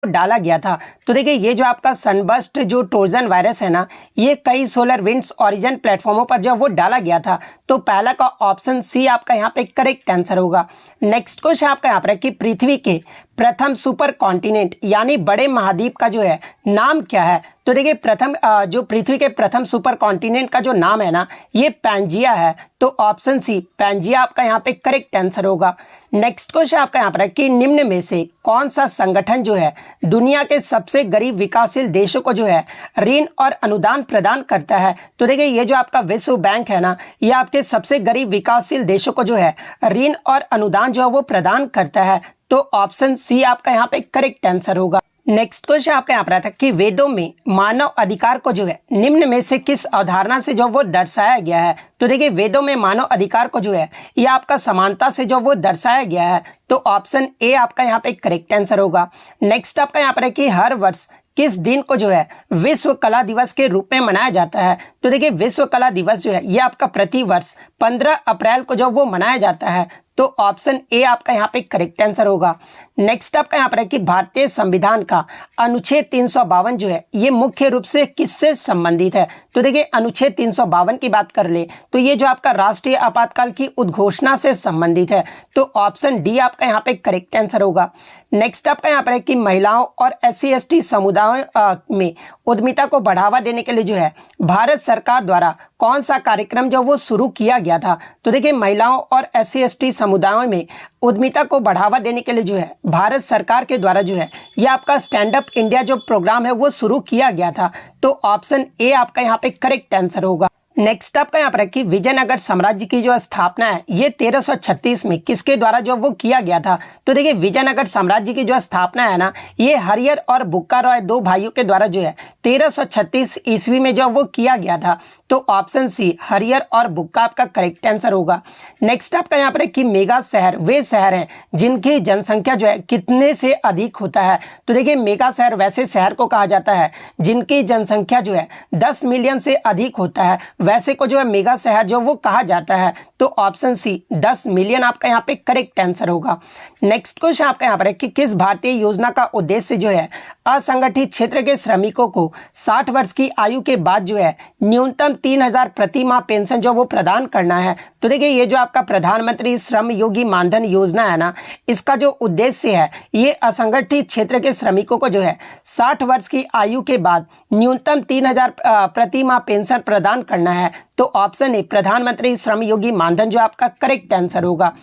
डाला गया था। तो देखिए ये जो आपका सनबर्स्ट जो ट्रोजन वायरस है ना, ये कई सोलर विंड्स ओरिजिन प्लेटफॉर्मों पर जो वो डाला गया था। तो पहला का ऑप्शन सी आपका यहाँ पे करेक्ट आंसर होगा। नेक्स्ट क्वेश्चन आपका यहाँ पर है कि पृथ्वी के प्रथम सुपर कॉन्टिनेंट यानी बड़े महाद्वीप का जो है नाम क्या है। तो देखिए जो पृथ्वी के प्रथम सुपर कॉन्टिनेंट का जो नाम है ना, ये पैंजिया है। तो ऑप्शन सी पैंजिया आपका यहाँ पे करेक्ट आंसर होगा। नेक्स्ट क्वेश्चन आपका यहाँ पर है कि निम्न में से कौन सा संगठन जो है दुनिया के सबसे गरीब विकासशील देशों को जो है ऋण और अनुदान प्रदान करता है। तो देखिए ये जो आपका विश्व बैंक है ना, ये आपके सबसे गरीब विकासशील देशों को जो है ऋण और अनुदान जो है वो प्रदान करता है। तो ऑप्शन सी आपका यहाँ पे करेक्ट आंसर होगा। नेक्स्ट क्वेश्चन आपका यहाँ पर आता है कि वेदों में मानव अधिकार को जो है निम्न में से किस अवधारणा से जो वो दर्शाया गया है। तो देखिए वेदों में मानव अधिकार को जो है ये आपका समानता से जो वो दर्शाया गया है। तो ऑप्शन ए आपका यहाँ पे करेक्ट आंसर होगा। नेक्स्ट आपका यहाँ पर है कि हर वर्ष किस दिन को जो है विश्व कला दिवस के रूप में मनाया जाता है। तो देखिए विश्व कला दिवस जो है ये आपका प्रति वर्ष 15 अप्रैल को जो वो मनाया जाता है। तो ऑप्शन ए आपका यहाँ पे करेक्ट आंसर होगा। नेक्स्ट आपका यहाँ पर है कि भारतीय संविधान का अनुच्छेद 352 जो है ये मुख्य रूप से किससे संबंधित है। तो देखिए अनुच्छेद 352 की बात कर ले तो ये जो आपका राष्ट्रीय आपातकाल की उद्घोषणा से संबंधित है। तो ऑप्शन डी आपका यहाँ पे करेक्ट आंसर होगा। नेक्स्ट आपका यहाँ पर है कि महिलाओं और SC/ST समुदायों में उद्यमिता को बढ़ावा देने के लिए जो है भारत सरकार द्वारा कौन सा कार्यक्रम जो वो शुरू किया गया था। तो देखिए महिलाओं और SC/ST समुदायों में उद्यमिता को बढ़ावा देने के लिए जो है भारत सरकार के द्वारा जो है ये आपका स्टैंड अप इंडिया जो प्रोग्राम है वो शुरू किया गया था। तो ऑप्शन ए आपका यहाँ पे करेक्ट आंसर होगा। नेक्स्ट आपका यहाँ पर है कि विजयनगर साम्राज्य की जो स्थापना है ये 1336 में किसके द्वारा जो वो किया गया था। तो देखिए विजयनगर साम्राज्य की जो स्थापना है ना, ये हरियर और बुक्का रॉय दो भाइयों के द्वारा जो है 1336 ईस्वी में जो वो किया गया था। तो ऑप्शन सी हरियर और बुक्का आपका करेक्ट आंसर होगा। नेक्स्ट आपका यहाँ पर है कि मेगा शहर वे शहर हैं जिनकी जनसंख्या जो है कितने से अधिक होता है। तो देखिए मेगा शहर वैसे शहर को कहा जाता है जिनकी जनसंख्या जो है 10 मिलियन से अधिक होता है, वैसे को जो है मेगा शहर जो वो कहा जाता है। तो ऑप्शन सी 10 मिलियन आपका यहाँ पे करेक्ट आंसर होगा। नेक्स्ट क्वेश्चन आपका यहाँ पर है कि किस भारतीय योजना का उद्देश्य जो है असंगठित क्षेत्र के श्रमिकों को 60 वर्ष की आयु के बाद जो है न्यूनतम 3000 प्रति माह पेंशन जो वो प्रदान करना है। तो देखिए ये जो आपका प्रधानमंत्री श्रम योगी मानधन योजना है ना, इसका जो उद्देश्य है ये असंगठित क्षेत्र के श्रमिकों को जो है 60 वर्ष की आयु के बाद न्यूनतम 3000 प्रति माह पेंशन प्रदान करना है। तो ऑप्शन ए प्रधानमंत्री श्रम योगी मानधन जो आपका करेक्ट आंसर होगा।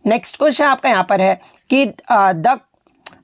नेक्स्ट क्वेश्चन आपका यहाँ पर है कि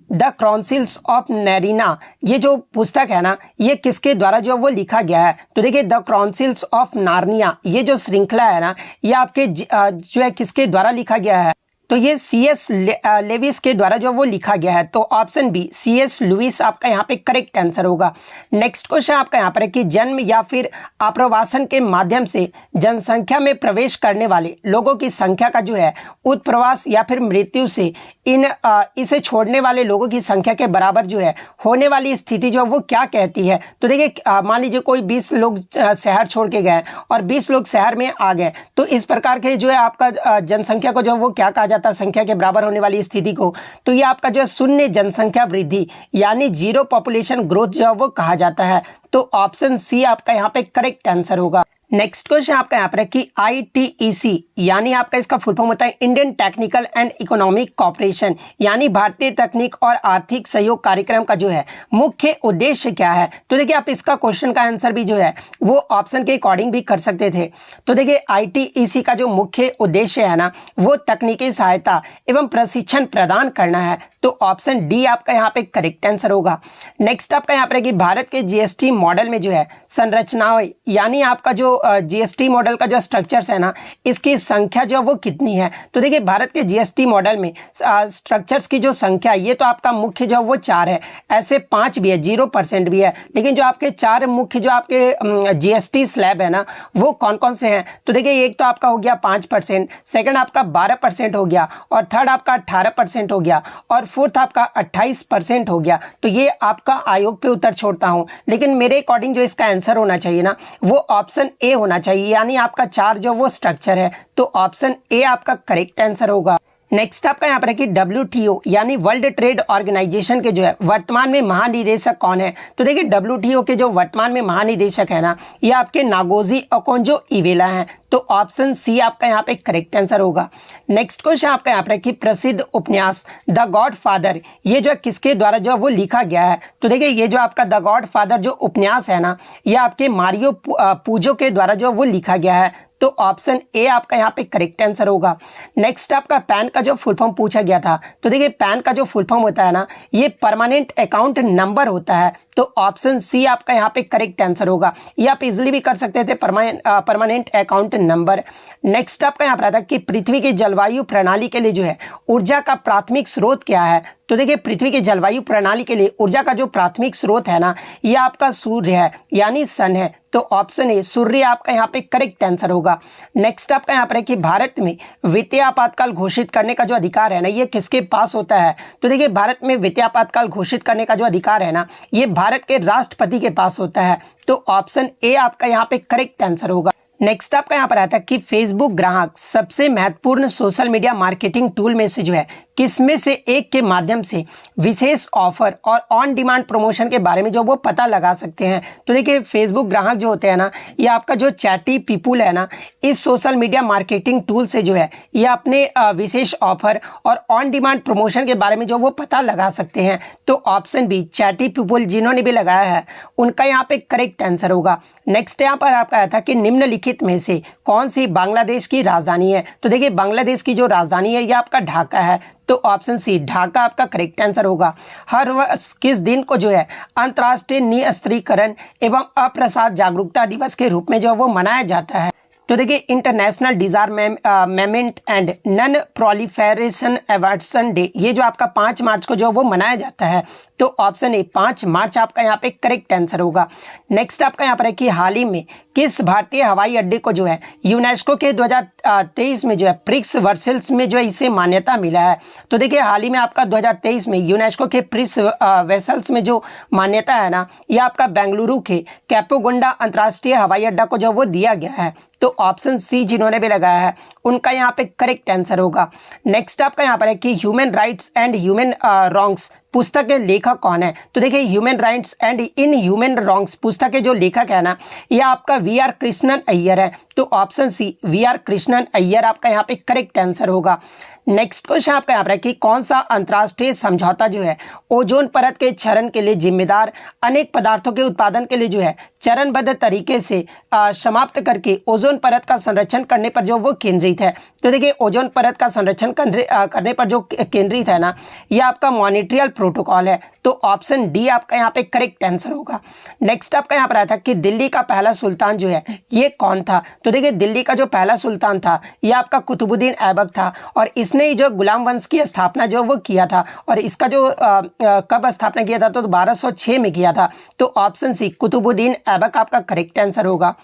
द क्रॉनिकल्स ऑफ नैरीना ये जो पुस्तक है ना, ये किसके द्वारा जो वो लिखा गया है। तो देखिए द क्रॉनिकल्स ऑफ नार्निया ये जो श्रृंखला है ना, ये आपके जो है किसके द्वारा लिखा गया है। तो ये C.S. लेविस के द्वारा जो वो लिखा गया है। तो ऑप्शन बी C.S. लुइस आपका यहाँ पे करेक्ट आंसर होगा। नेक्स्ट क्वेश्चन आपका यहाँ पर है कि जन्म या फिर आप्रवासन के माध्यम से जनसंख्या में प्रवेश करने वाले लोगों की संख्या का जो है उत्प्रवास या फिर मृत्यु से इसे छोड़ने वाले लोगों की संख्या के बराबर जो है होने वाली स्थिति जो वो क्या कहती है। तो देखिए मान लीजिए कोई 20 लोग शहर छोड़ के गए और 20 लोग शहर में आ गए, तो इस प्रकार के जो है आपका जनसंख्या को जो वो क्या कहा जाता है, संख्या के बराबर होने वाली स्थिति को। तो ये आपका जो है शून्य जनसंख्या वृद्धि यानी जीरो पॉपुलेशन ग्रोथ जो है वो कहा जाता है। तो ऑप्शन सी आपका यहाँ पे करेक्ट आंसर होगा। नेक्स्ट क्वेश्चन आपका यहाँ पर है कि ITEC यानी आपका इसका फुल फॉर्म होता है Indian technical and economic corporation यानी भारतीय तकनीक और आर्थिक सहयोग कार्यक्रम का जो है मुख्य उद्देश्य क्या है। तो देखिए आप इसका क्वेश्चन का आंसर भी जो है वो ऑप्शन के अकॉर्डिंग भी कर सकते थे। तो देखिए ITEC का जो मुख्य उद्देश्य है ना, वो तकनीकी सहायता एवं प्रशिक्षण प्रदान करना है। तो ऑप्शन डी आपका यहाँ पे करेक्ट आंसर होगा। नेक्स्ट आपका यहाँ पर है कि भारत के GST मॉडल में जो है संरचनाएं यानी आपका जो GST मॉडल का जो स्ट्रक्चर्स है ना, इसकी संख्या जो वो कितनी है। तो देखिए भारत के GST मॉडल में स्ट्रक्चर्स की जो संख्या ये तो आपका मुख्य जो वो 4 है, ऐसे 5 भी है, 0% भी है, लेकिन जो आपके 4 मुख्य जो आपके GST स्लैब है ना, वो कौन कौन से हैं। तो देखिए एक तो आपका हो गया 5%, सेकंड आपका 12% हो गया, और थर्ड आपका 18% हो गया, और फोर्थ आपका 28% हो गया। तो ये आपका आयोग पे उत्तर छोड़ता हूँ, लेकिन मेरे अकॉर्डिंग जो इसका आंसर होना चाहिए ना, वो ऑप्शन ए होना चाहिए, यानी आपका 4 जो वो स्ट्रक्चर है। तो ऑप्शन ए आपका करेक्ट आंसर होगा। नेक्स्ट आपका यहाँ पर है कि WTO यानी वर्ल्ड ट्रेड ऑर्गेनाइजेशन के जो है वर्तमान में महानिदेशक कौन है। तो देखिए WTO के जो वर्तमान में महानिदेशक है ना, ये आपके नागोजी ओकोंजो इवेला हैं। तो ऑप्शन सी आपका यहाँ पे करेक्ट आंसर होगा। नेक्स्ट क्वेश्चन आपका यहाँ पर है कि प्रसिद्ध उपन्यास द गॉड फादर ये जो है किसके द्वारा जो है वो लिखा गया है। तो देखिए ये जो आपका द गॉड फादर जो उपन्यास है ना, ये आपके मारियो पूजो के द्वारा जो वो लिखा गया है। तो ऑप्शन ए आपका यहाँ पे करेक्ट आंसर होगा। नेक्स्ट आपका पैन का जो फुल फॉर्म पूछा गया था। तो देखिए पैन का जो फुल फॉर्म होता है ना, ये परमानेंट अकाउंट नंबर होता है। तो ऑप्शन सी आपका यहाँ पे करेक्ट आंसर होगा। ये आप इजिली भी कर सकते थे, परमानेंट अकाउंट नंबर। नेक्स्ट आपका यहाँ पर आता है कि पृथ्वी की जलवायु प्रणाली के लिए जो है ऊर्जा का प्राथमिक स्रोत क्या है। तो देखिए पृथ्वी की जलवायु प्रणाली के लिए ऊर्जा का जो प्राथमिक स्रोत है ना, ये आपका सूर्य है यानी सन है। तो ऑप्शन ए सूर्य आपका यहाँ पे करेक्ट आंसर होगा। नेक्स्ट आपका यहाँ पर है कि भारत में वित्तीय आपातकाल घोषित करने का जो अधिकार है ना, ये किसके पास होता है। तो देखिए भारत में वित्तीय आपातकाल घोषित करने का जो अधिकार है ना, ये भारत के राष्ट्रपति के पास होता है। तो ऑप्शन ए आपका यहाँ पे करेक्ट आंसर होगा। नेक्स्ट आपका यहाँ पर आता है कि फेसबुक ग्राहक सबसे महत्वपूर्ण सोशल मीडिया मार्केटिंग टूल में से जो है किसमें से एक के माध्यम से विशेष ऑफर और ऑन डिमांड प्रमोशन के बारे में जो वो पता लगा सकते हैं। तो देखिए फेसबुक ग्राहक जो होते हैं ना, ये आपका जो चैटी पीपुल है ना, इस सोशल मीडिया मार्केटिंग टूल से जो है ये अपने विशेष ऑफर और ऑन डिमांड प्रमोशन के बारे में जो वो पता लगा सकते हैं। तो ऑप्शन बी चैटी पीपुल जिन्होंने भी लगाया है उनका यहाँ पे करेक्ट आंसर होगा। नेक्स्ट यहाँ पर आपका आया था कि निम्नलिखित में से कौन सी बांग्लादेश की राजधानी है। तो देखिए बांग्लादेश की जो राजधानी है ये आपका ढाका है। तो ऑप्शन सी ढाका आपका करेक्ट आंसर होगा। हर वर्ष किस दिन को जो है अंतर्राष्ट्रीय निस्त्रीकरण एवं अप्रसार जागरूकता दिवस के रूप में जो वो मनाया जाता है। तो देखिए international डिसआर्मामेंट and non proliferation aversion day ये जो आपका 5 मार्च को जो वो मनाया जाता है। तो ऑप्शन ए 5 मार्च आपका यहाँ पे करेक्ट आंसर होगा। नेक्स्ट आपका यहाँ पर है कि हाल ही में किस भारतीय हवाई अड्डे को जो है यूनेस्को के 2023 में जो है प्रिक्स वर्सेल्स में जो है इसे मान्यता मिला है। तो देखिए हाल ही में आपका 2023 में यूनेस्को के प्रिक्स वेसल्स में जो मान्यता है ना, ये आपका बेंगलुरु के कैपोगोंडा अंतर्राष्ट्रीय हवाई अड्डा को जो वो दिया गया है। तो ऑप्शन सी जिन्होंने भी लगाया है उनका यहाँ पे करेक्ट आंसर होगा। नेक्स्ट आपका यहाँ पर है कि human rights and human wrongs पुस्तक के लेखक कौन है। तो देखिए human rights and in human wrongs पुस्तक के जो लेखक है ना, ये आपका VR कृष्णन अय्यर है। तो option C VR Krishnan Iyer आपका यहाँ पे करेक्ट आंसर होगा। नेक्स्ट क्वेश्चन आपका यहाँ पर है कि कौन सा अंतर्राष्ट्रीय समझौता जो है ओजोन परत के क्षरण के लिए जिम्मेदार अनेक पदार्थों के उत्पादन के लिए जो है चरणबद्ध तरीके से समाप्त करके ओजोन परत का संरक्षण करने पर जो वो केंद्रित है। तो देखिए ओजोन परत का संरक्षण करने पर जो केंद्रित है ना, ये आपका मॉन्ट्रियल प्रोटोकॉल है। तो ऑप्शन डी आपका यहाँ पे करेक्ट आंसर होगा। नेक्स्ट आपका यहाँ पर आया था कि दिल्ली का पहला सुल्तान जो है ये कौन था। तो देखिए दिल्ली का जो पहला सुल्तान था ये आपका कुतुबुद्दीन ऐबक था और इसने जो गुलाम वंश की स्थापना जो वो किया था और इसका जो कब स्थापना किया था तो 1206 में किया था। तो ऑप्शन सी कुतुबुद्दीन ऐबक आपका करेक्ट आंसर होगा।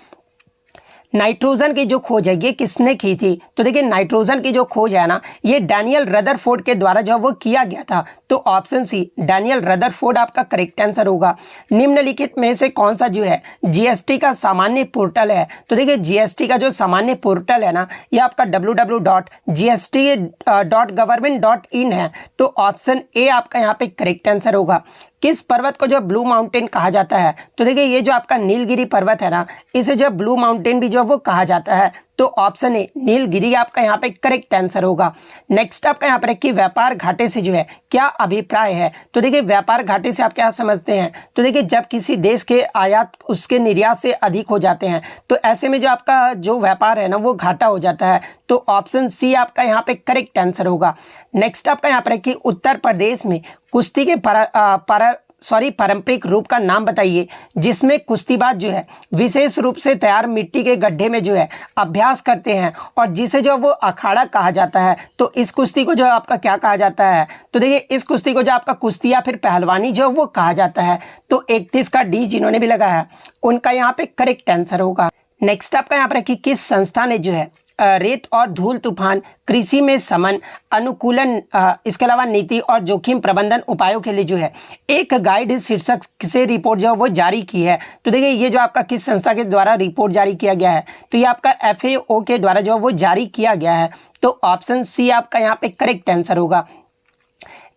नाइट्रोजन की जो खोज है ये किसने की थी। तो देखिए नाइट्रोजन की जो खोज है ना, ये डैनियल रदरफोर्ड के द्वारा जो वो किया गया था। तो ऑप्शन सी डैनियल रदरफोर्ड आपका करेक्ट आंसर होगा। निम्नलिखित में से कौन सा जो है GST का सामान्य पोर्टल है। तो देखिए GST का जो सामान्य पोर्टल है ना, ये आपका www.gst.government.in है। तो ऑप्शन ए आपका यहाँ पे करेक्ट आंसर होगा। किस पर्वत को जो ब्लू माउंटेन कहा जाता है। तो देखिए ये जो आपका नीलगिरी पर्वत है ना, इसे जो ब्लू माउंटेन भी जो वो कहा जाता है। तो ऑप्शन ए नीलगिरी आपका यहाँ पे करेक्ट आंसर होगा। नेक्स्ट आपका यहाँ पर है कि व्यापार घाटे से जो है क्या अभिप्राय है। तो देखिए व्यापार घाटे से आप क्या समझते हैं। तो देखिए जब किसी देश के आयात उसके निर्यात से अधिक हो जाते हैं तो ऐसे में जो आपका जो व्यापार है ना वो घाटा हो जाता है। तो ऑप्शन सी आपका यहाँ पे करेक्ट आंसर होगा। नेक्स्ट आपका यहाँ पर है कि उत्तर प्रदेश में कुश्ती के पारंपरिक रूप का नाम बताइए जिसमें कुश्तीबाज जो है विशेष रूप से तैयार मिट्टी के गड्ढे में जो है अभ्यास करते हैं और जिसे जो वो अखाड़ा कहा जाता है। तो इस कुश्ती को जो आपका क्या कहा जाता है। तो देखिए इस कुश्ती को जो आपका कुश्ती या फिर पहलवानी जो वो कहा जाता है। तो 31 का डी जिन्होंने भी लगाया है उनका यहाँ पे करेक्ट आंसर होगा। नेक्स्ट आपका यहाँ पर है कि किस संस्था ने जो है रेत और धूल तूफान, कृषि में समन, अनुकूलन, इसके अलावा नीति और जोखिम प्रबंधन उपायों के लिए जो है एक गाइड शीर्षक से रिपोर्ट जो है वो जारी की है। तो देखिए ये जो आपका किस संस्था के द्वारा रिपोर्ट जारी किया गया है, तो ये आपका FAO के द्वारा जो है वो जारी किया गया है। तो ऑप्शन सी आपका यहाँ पे करेक्ट आंसर होगा।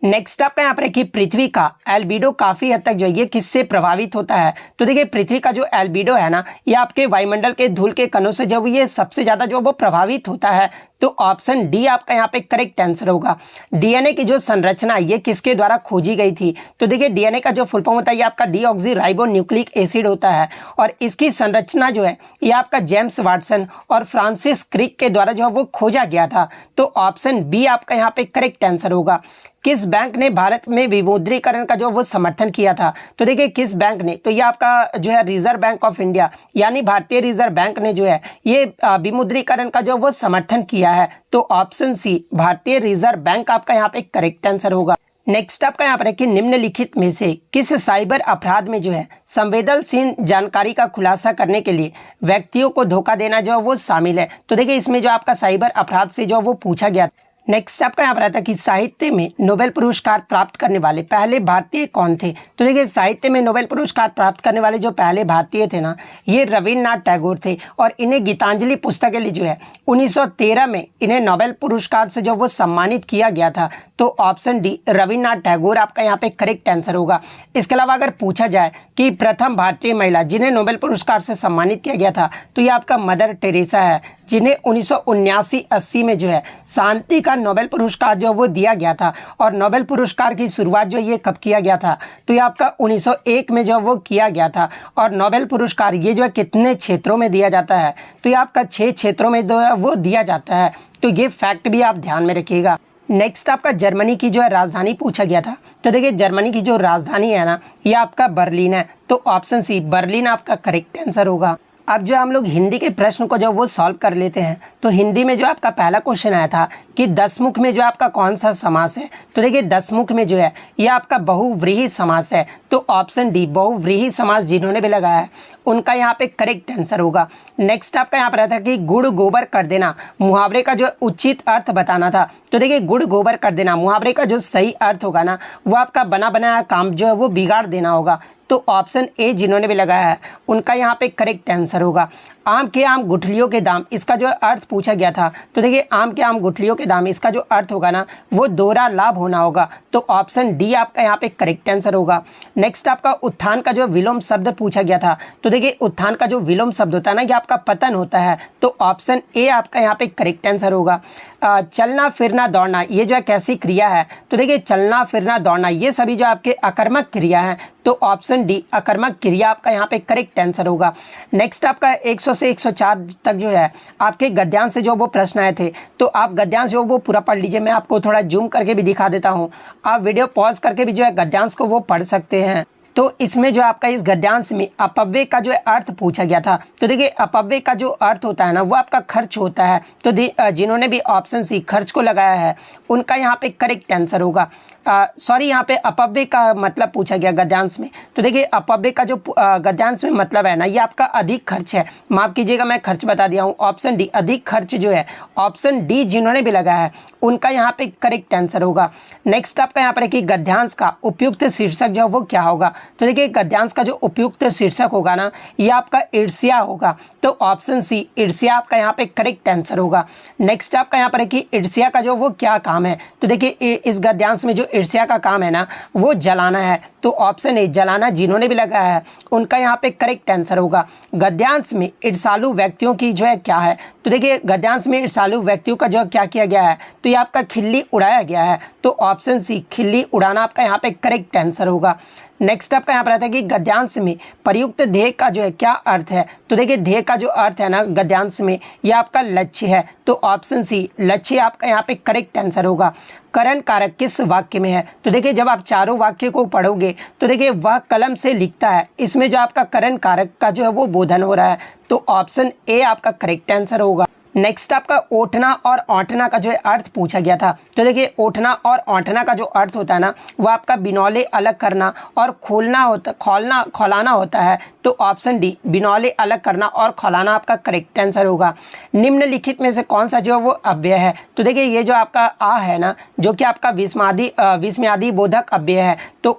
नेक्स्ट आपका यहाँ पर है कि पृथ्वी का एल्बिडो काफ़ी हद तक जो है ये किससे प्रभावित होता है। तो देखिए पृथ्वी का जो एल्बिडो है ना, ये आपके वायुमंडल के धूल के कणों से जो ये सबसे ज़्यादा जो वो प्रभावित होता है। तो ऑप्शन डी आपका यहाँ पे करेक्ट आंसर होगा। डीएनए की जो संरचना ये किसके द्वारा खोजी गई थी। तो देखिए डीएनए का जो फुल फॉर्म होता है ये आपका डीऑक्सीराइबोन्यूक्लिक एसिड होता है और इसकी संरचना जो है ये आपका जेम्स वाटसन और फ्रांसिस क्रिक के द्वारा जो है वो खोजा गया था। तो ऑप्शन बी आपका यहाँ पे करेक्ट आंसर होगा। किस बैंक ने भारत में विमुद्रीकरण का जो वो समर्थन किया था। तो देखिए किस बैंक ने, तो ये आपका जो है रिजर्व बैंक ऑफ इंडिया यानी भारतीय रिजर्व बैंक ने जो है ये विमुद्रीकरण का जो वो समर्थन किया है। तो ऑप्शन सी भारतीय रिजर्व बैंक आपका यहाँ पे करेक्ट आंसर होगा। नेक्स्ट आपका यहाँ पर है कि निम्नलिखित में से किस साइबर अपराध में जो है संवेदनशील जानकारी का खुलासा करने के लिए व्यक्तियों को धोखा देना जो वो शामिल है। तो देखिए इसमें जो आपका साइबर अपराध से जो वो पूछा गया। नेक्स्ट आपका यहाँ पर आता है कि साहित्य में नोबेल पुरस्कार प्राप्त करने वाले पहले भारतीय कौन थे। तो देखिए साहित्य में नोबेल पुरस्कार प्राप्त करने वाले जो पहले भारतीय थे ना, ये रविन्द्रनाथ टैगोर थे और इन्हें गीतांजलि पुस्तक के लिए जो है 1913 में इन्हें नोबेल पुरस्कार से जो वो सम्मानित किया गया था। तो ऑप्शन डी रविन्द्रनाथ टैगोर आपका यहाँ पे करेक्ट आंसर होगा। इसके अलावा अगर पूछा जाए कि प्रथम भारतीय महिला जिन्हें नोबेल पुरस्कार से सम्मानित किया गया था, तो ये आपका मदर टेरेसा है, जिन्हें 1979-80 में जो है शांति का नोबेल पुरस्कार जो वो दिया गया था। और नोबेल पुरस्कार की शुरुआत जो ये कब किया गया था, तो ये आपका 1901 में जो वो किया गया था। और नोबेल पुरस्कार ये जो है कितने क्षेत्रों में दिया जाता है, तो ये आपका 6 क्षेत्रों में जो है वो दिया जाता है। तो ये फैक्ट भी आप ध्यान में रखिएगा। नेक्स्ट आपका जर्मनी की जो है राजधानी पूछा गया था। तो देखिए जर्मनी की जो राजधानी है ना, ये आपका बर्लिन है। तो ऑप्शन सी बर्लिन आपका करेक्ट आंसर होगा। अब जो हम लोग हिंदी के प्रश्न को जो वो सॉल्व कर लेते हैं, तो हिंदी में जो आपका पहला क्वेश्चन आया था कि दसमुख में जो आपका कौन सा समास है। तो देखिए दसमुख में जो है ये आपका बहुव्रीहि समास है। तो ऑप्शन डी बहुव्रीहि समास जिन्होंने भी लगाया है उनका यहाँ पे करेक्ट आंसर होगा। नेक्स्ट आपका यहाँ पर आता है कि गुड़ गोबर कर देना मुहावरे का जो उचित अर्थ बताना था। तो देखिए गुड़ गोबर कर देना मुहावरे का जो सही अर्थ होगा ना, वो आपका बना बनाया काम जो है वो बिगाड़ देना होगा। तो ऑप्शन ए जिन्होंने भी लगाया है उनका यहाँ पे करेक्ट आंसर होगा। आम के आम गुठलियों के दाम, इसका जो अर्थ पूछा गया था। तो देखिए आम के आम गुठलियों के दाम, इसका जो अर्थ होगा ना, वो दोहरा लाभ होना होगा। तो ऑप्शन डी आपका यहाँ पे करेक्ट आंसर होगा। नेक्स्ट आपका उत्थान का जो विलोम शब्द पूछा गया था। तो देखिए उत्थान का जो विलोम शब्द होता है ना, ये आपका पतन होता है। तो ऑप्शन ए आपका यहाँ पे करेक्ट आंसर होगा। चलना फिरना दौड़ना ये जो है कैसी क्रिया है। तो देखिए चलना फिरना दौड़ना ये सभी जो आपके अकर्मक क्रिया है। तो ऑप्शन डी अकर्मक क्रिया आपका यहाँ पे करेक्ट आंसर होगा। नेक्स्ट आपका 100 से 104 तक जो है आपके गद्यांश से जो वो प्रश्न आए थे, तो आप गद्यांश जो वो पूरा पढ़ लीजिए। मैं आपको थोड़ा जूम करके भी दिखा देता हूँ, आप वीडियो पॉज करके भी जो है गद्यांश को वो पढ़ सकते हैं। तो इसमें जो आपका इस गद्यांश में अपव्यय का जो अर्थ पूछा गया था। तो देखिए अपव्यय का जो अर्थ होता है ना, वो आपका खर्च होता है। तो जिन्होंने भी ऑप्शन सी खर्च को लगाया है उनका यहाँ पे करेक्ट आंसर होगा। सॉरी यहाँ पे अपव्यय का मतलब पूछा गया गद्यांश में। तो देखिए अपव्यय का जो गद्यांश में मतलब है ना, ये आपका अधिक खर्च है। माफ कीजिएगा मैं खर्च बता दिया हूँ। ऑप्शन डी अधिक खर्च जो है, ऑप्शन डी जिन्होंने भी लगाया है उनका यहाँ पे करेक्ट आंसर होगा। नेक्स्ट आपका यहाँ पर है कि गद्यांश का उपयुक्त शीर्षक जो है वो क्या होगा। तो देखिए गद्यांश का जो उपयुक्त शीर्षक होगा ना, ये आपका ईर्ष्या होगा। तो ऑप्शन सी ईर्ष्या आपका यहाँ पे करेक्ट आंसर होगा। नेक्स्ट आपका यहाँ पर है कि ईर्ष्या का जो वो क्या काम है। तो देखिए इस गद्यांश में जो ईर्ष्या का काम है ना, वो जलाना है। तो ऑप्शन ए जलाना जिन्होंने भी लगाया है उनका यहाँ पे करेक्ट आंसर होगा। गद्यांश में ईर्ष्यालु व्यक्तियों की जो है क्या है। तो देखिए गद्यांश में ईर्ष्यालु व्यक्तियों का जो क्या किया गया है, तो ये आपका खिल्ली उड़ाया गया है। तो ऑप्शन सी खिल्ली उड़ाना आपका यहाँ पे करेक्ट आंसर होगा। नेक्स्ट आपका यहाँ पर आता है कि गद्यांश में प्रयुक्त ध्येय का जो है क्या अर्थ है। तो देखिए ध्येय का जो अर्थ है ना गद्यांश में, ये आपका लक्ष्य है। तो ऑप्शन सी लक्ष्य आपका यहाँ पे करेक्ट आंसर होगा। करण कारक किस वाक्य में है। तो देखिए जब आप चारों वाक्य को पढ़ोगे तो देखिए वह कलम से लिखता है, इसमें जो आपका करण कारक का जो है वो बोधन हो रहा है। तो ऑप्शन ए आपका करेक्ट आंसर होगा। नेक्स्ट आपका ओठना और औंठना का जो है अर्थ पूछा गया था। तो देखिए ओठना और औंठना का जो अर्थ होता है ना वो आपका बिनौले अलग करना और खौलाना होता है। तो ऑप्शन डी बिनौले अलग करना और खौलाना आपका करेक्ट आंसर होगा। निम्नलिखित में से कौन सा जो है वो अव्यय है? तो देखिए ये जो आपका आ है ना जो कि आपका विस्मयादि बोधक अव्यय है। तो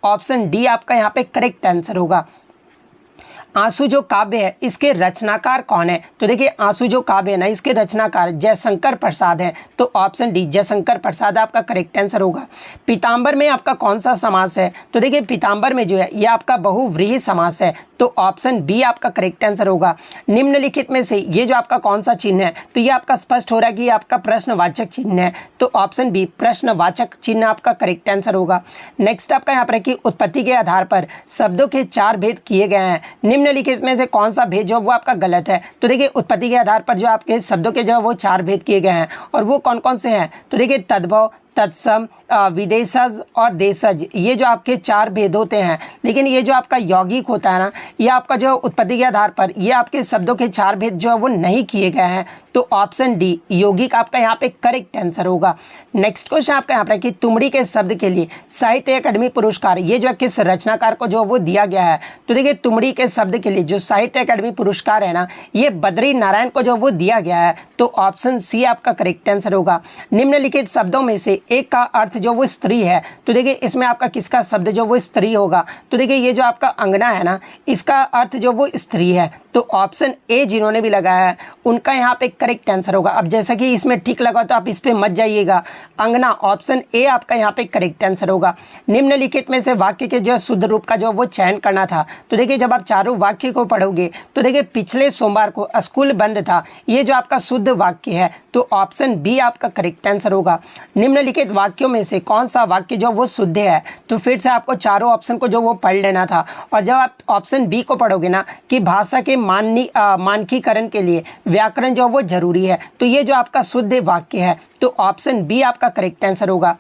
ऑप्शन डी आपका यहाँ पे करेक्ट आंसर होगा। आंसू जो काव्य है इसके रचनाकार कौन है? तो देखिए आंसू जो काव्य है ना इसके रचनाकार जयशंकर प्रसाद है। तो ऑप्शन डी जयशंकर प्रसाद आपका करेक्ट आंसर होगा। पीताम्बर में आपका कौन सा समास है? तो देखिए पीताम्बर में जो है ये आपका बहुव्रीहि समास है। तो ऑप्शन बी आपका करेक्ट आंसर होगा। निम्नलिखित में से ये जो आपका कौन सा चिन्ह है? तो ये आपका स्पष्ट हो रहा है कि ये आपका प्रश्नवाचक चिन्ह है। तो ऑप्शन बी प्रश्नवाचक चिन्ह आपका करेक्ट आंसर होगा। नेक्स्ट आपका यहाँ पर है कि उत्पत्ति के आधार पर शब्दों के 4 भेद किए गए हैं। निम्नलिखित में से कौन सा भेद जो वो आपका गलत है? तो देखिए उत्पत्ति के आधार पर जो आपके शब्दों के जो है वो 4 भेद किए गए हैं और वो कौन कौन से हैं? तो देखिए तद्भव, तत्सम, विदेशज और देशज, ये जो आपके 4 भेद होते हैं। लेकिन ये जो आपका यौगिक होता है ना ये आपका जो उत्पत्ति के आधार पर ये आपके शब्दों के 4 भेद जो है वो नहीं किए गए हैं। तो ऑप्शन डी यौगिक आपका यहाँ पे करेक्ट आंसर होगा। नेक्स्ट क्वेश्चन आपका यहाँ पर कि तुमड़ी के शब्द के लिए साहित्य अकादमी पुरस्कार ये जो किस रचनाकार को जो वो दिया गया है? तो देखिए तुमड़ी के शब्द के लिए जो साहित्य अकादमी पुरस्कार है ना ये बद्री नारायण को जो वो दिया गया है। तो ऑप्शन सी आपका करेक्ट आंसर होगा। निम्नलिखित शब्दों में से एक का अर्थ जो वो स्त्री है। तो देखिए इसमें आपका किसका शब्द जो वो स्त्री होगा? तो देखिए ये जो आपका अंगना है ना इसका अर्थ जो वो स्त्री है। तो ऑप्शन ए जिन्होंने भी लगाया है उनका यहाँ पे करेक्ट आंसर होगा। अब जैसा कि इसमें ठीक लगा तो आप इस पे मत जाइएगा। अंगना ऑप्शन ए आपका यहाँ पे करेक्ट आंसर होगा। निम्नलिखित में से वाक्य के जो शुद्ध रूप का जो वो चयन करना था। तो देखिए जब आप चारों वाक्य को पढ़ोगे तो देखिए पिछले सोमवार को स्कूल बंद था ये जो आपका शुद्ध वाक्य है। तो ऑप्शन बी आपका करेक्ट आंसर होगा। निम्नलिखित वाक्यों में से कौन सा वाक्य जो वो शुद्ध है? तो फिर से आपको चारों ऑप्शन को जो वो पढ़ लेना था और जब आप ऑप्शन बी को पढ़ोगे ना कि भाषा के मानकीकरण के लिए व्याकरण जो वो जरूरी है। तो ये जो आपका शुद्ध वाक्य है तो ऑप्शन बी आपका करेक्ट आंसर होगा।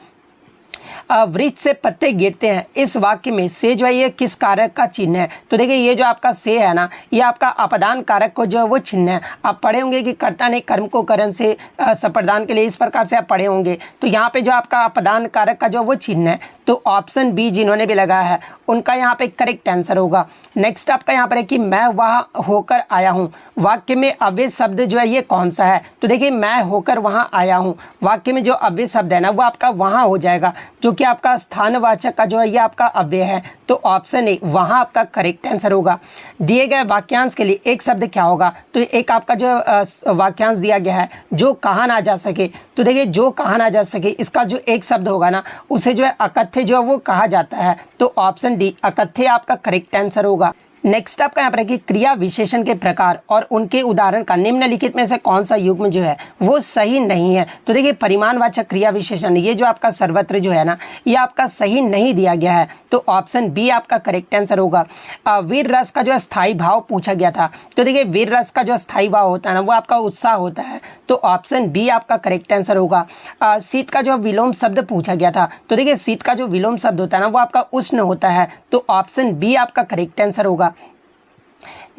वृक्ष से पत्ते गिरते हैं इस वाक्य में से जो है ये किस कारक का चिन्ह है? तो देखिए ये जो आपका से है ना ये आपका अपदान कारक को जो है वो चिन्ह है। आप पढ़े होंगे कि कर्ता ने कर्म को करण से संप्रदान के लिए इस प्रकार से आप पढ़े होंगे। तो यहाँ पे जो आपका अपदान कारक का जो वो चिन्ह है तो ऑप्शन बी जिन्होंने भी लगाया है उनका यहाँ पे करेक्ट आंसर होगा। नेक्स्ट आपका यहाँ पर है कि मैं वहाँ होकर आया हूँ वाक्य में अव्यय शब्द जो है ये कौन सा है? तो देखिए मैं होकर वहाँ आया हूँ वाक्य में जो अव्यय शब्द है ना वो आपका वहाँ हो जाएगा जो कि आपका स्थानवाचक का जो है ये आपका अव्यय है। तो ऑप्शन ए वहाँ आपका करेक्ट आंसर होगा। दिए गए वाक्यांश के लिए एक शब्द क्या होगा? तो एक आपका जो वाक्यांश दिया गया है जो कहा ना जा सके। तो देखिए जो कहा ना जा सके इसका जो एक शब्द होगा ना उसे जो है अकथ्य जो है वो कहा जाता है। तो ऑप्शन डी अकथ्य आपका करेक्ट आंसर होगा। नेक्स्ट आपका यहाँ पर है कि क्रिया विशेषण के प्रकार और उनके उदाहरण का निम्नलिखित में से कौन सा युग्म जो है वो सही नहीं है? तो देखिए परिमाणवाचक क्रिया विशेषण ये जो आपका सर्वत्र जो है ना ये आपका सही नहीं दिया गया है। तो ऑप्शन बी आपका करेक्ट आंसर होगा। वीर रस का जो स्थायी भाव पूछा गया था। तो देखिए वीर रस का जो स्थायी भाव होता है ना वो आपका उत्साह होता है। तो ऑप्शन बी आपका करेक्ट आंसर होगा। शीत का जो विलोम शब्द पूछा गया था। तो देखिए शीत का जो विलोम शब्द होता है ना वो आपका उष्ण होता है। तो ऑप्शन बी आपका करेक्ट आंसर होगा।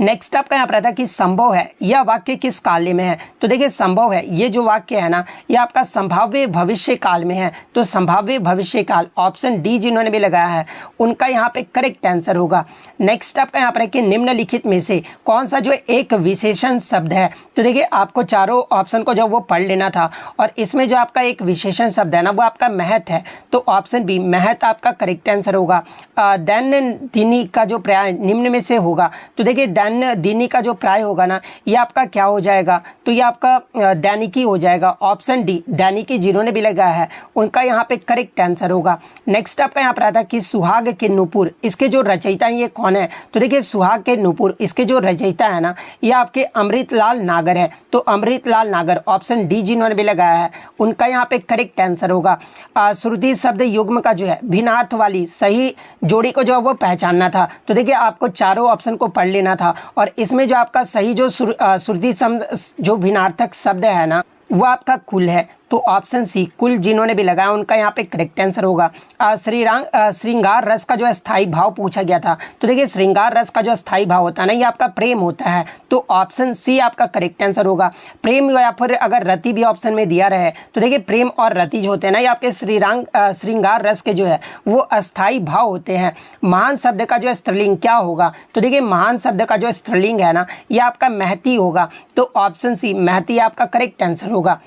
नेक्स्ट आपका यहाँ पर आता है कि संभव है यह वाक्य किस काल में है? तो देखिए संभव है ये जो वाक्य है ना ये आपका संभाव्य भविष्य काल में है। तो संभाव्य भविष्य काल ऑप्शन डी जिन्होंने भी लगाया है उनका यहाँ पे करेक्ट आंसर होगा। नेक्स्ट आपका यहाँ पर है कि निम्नलिखित में से कौन सा जो एक विशेषण शब्द है? तो देखिए आपको चारों ऑप्शन को जो वो पढ़ लेना था और इसमें जो आपका एक विशेषण शब्द है ना वो आपका महत है। तो ऑप्शन बी महत आपका करेक्ट आंसर होगा। दैन दिनी का जो प्राय निम्न में से होगा। तो देखिए दैन दिनी का जो प्राय होगा ना ये आपका क्या हो जाएगा? तो ये आपका दैनिकी हो जाएगा। ऑप्शन डी दैनिकी जिन्होंने भी लगाया है उनका यहाँ पे करेक्ट आंसर होगा। नेक्स्ट आपका यहाँ पर आता है कि सुहाग के नूपुर इसके जो रचयिता ये कौन है? तो देखिए सुहाग के नूपुर इसके जो रचयिता है ना ये आपके अमृतलाल नागर है। तो अमृतलाल नागर ऑप्शन डी जिन्होंने भी लगाया है उनका यहाँ पे करेक्ट आंसर होगा। श्रुति शब्द युग्म का जो है भिन्नार्थ वाली सही जोड़ी को जो वो पहचानना था। तो देखिए आपको चारों ऑप्शन को पढ़ लेना था और इसमें जो आपका सही जो श्रुति शब्द जो भिन्नार्थक शब्द है ना वो आपका कुल है। तो ऑप्शन सी कुल जिन्होंने भी लगाया उनका यहाँ पे करेक्ट आंसर होगा। श्रृंगार रस का जो अस्थाई भाव पूछा गया था, तो देखिए श्रृंगार रस का जो अस्थाई भाव होता है ना, ये आपका प्रेम होता है, तो ऑप्शन सी आपका करेक्ट आंसर होगा। प्रेम या फिर अगर रति भी ऑप्शन में दिया रहे तो देखिए प्रेम और रति जो होते हैं ना, ये आपके श्रृंगार रस के जो है वो अस्थाई भाव होते हैं। महान शब्द का जो स्त्रीलिंग क्या होगा, तो देखिए महान शब्द का जो स्त्रीलिंग है ना, ये आपका महती होगा, तो ऑप्शन सी महती आपका करेक्ट आंसर होगा।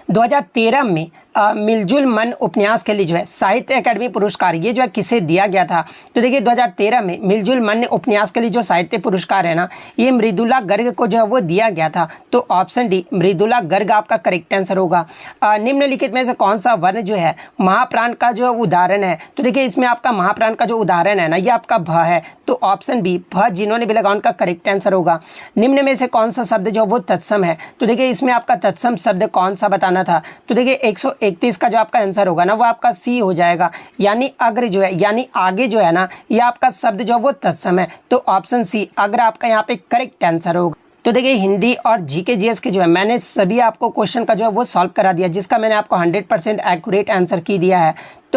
2013 में मिलजुल मन उपन्यास के लिए जो है साहित्य अकादमी पुरस्कार ये जो है किसे दिया गया था, तो देखिए 2013 में मिलजुल मन उपन्यास के लिए जो साहित्य पुरस्कार है ना, ये मृदुला गर्ग को जो है वो दिया गया था, तो ऑप्शन डी मृदुला गर्ग आपका करेक्ट आंसर होगा। निम्नलिखित में से कौन सा वर्ण जो है महाप्राण का जो उदाहरण है, तो देखिए इसमें आपका महाप्राण का जो उदाहरण है ना, ये आपका भ है, तो ऑप्शन बी भ जिन्होंने भी लगा उनका करेक्ट आंसर होगा। निम्न में से कौन सा शब्द जो वो तत्सम है, तो देखिए इसमें आपका तत्सम शब्द कौन सा बताना था, तो देखिए 131 का जो आपका आंसर होगा ना वो आपका सी हो जाएगा, यानी अग्र जो है यानी आगे जो है ना, ये आपका शब्द जो वो तत्सम है, तो ऑप्शन सी अग्र आपका यहाँ पे करेक्ट आंसर होगा। तो देखिए हिंदी और जीके जीएस के जो है मैंने सभी आपको क्वेश्चन का जो है वो सॉल्व करा दिया, जिसका मैंने आपको 100% एक्यूरेट आंसर की दिया है।